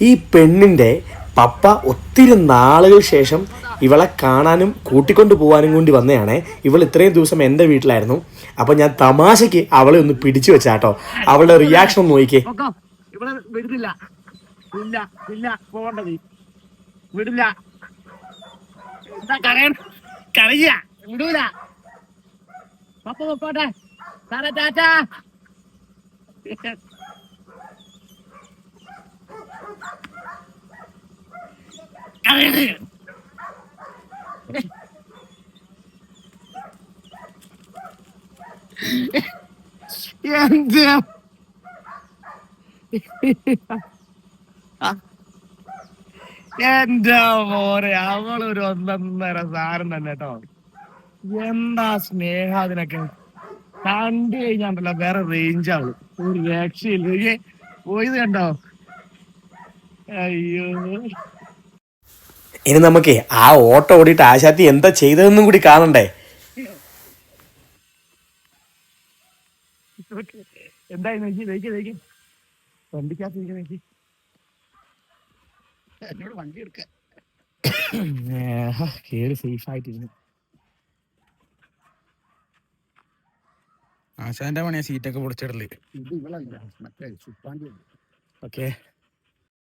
ഈ പെണ്ണിൻ്റെ പപ്പ ഒത്തിരി നാളുകൾ ശേഷം ഇവളെ കാണാനും കൂട്ടിക്കൊണ്ട് പോകാനും കൂടി വന്നതാണേ. ഇവൾ ഇത്രയും ദിവസം എൻ്റെ വീട്ടിലായിരുന്നു. അപ്പോൾ ഞാൻ തമാശയ്ക്ക് അവളെ ഒന്ന് പിടിച്ചു വെച്ചാട്ടോ. അവളുടെ റിയാക്ഷൻ ഒന്ന് നോക്കിക്കേ. വിടില്ല, പോകണ്ടത് വിടില്ല. എന്താ കരയ വിടൂല. പപ്പ പോട്ടെ സാറേ, ടാറ്റാ. എന്റെ മോനെ, അവളൊരു ഒന്നൊന്നര സാരം തന്നെ കേട്ടോ. എന്താ സ്നേഹം അതിനൊക്കെ. കണ്ടു കഴിഞ്ഞാണ്ടല്ലോ വേറെ റേഞ്ച് ആവും, ഒരു രക്ഷയില്ല. പോയത് കണ്ടോ? അയ്യോ. ഇനി നമുക്ക് ആ ഓട്ടോ ഓടിയിട്ട് ആശാത്തി എന്താ ചെയ്തതെന്നും കൂടി കാണണ്ടേ. എന്തായി നോക്കി വണ്ടിക്കകത്ത് എന്നോട് വണ്ടി എടുക്ക കേറി സേഫ് ആയിട്ടിരുന്നു. ആശാന്റെ പണിയാ സീറ്റൊക്കെ പൊളിച്ചിടല്. ഇത് ഇവളല്ല, മറ്റേ സുപ്പാണ്ടി. ഓക്കെ.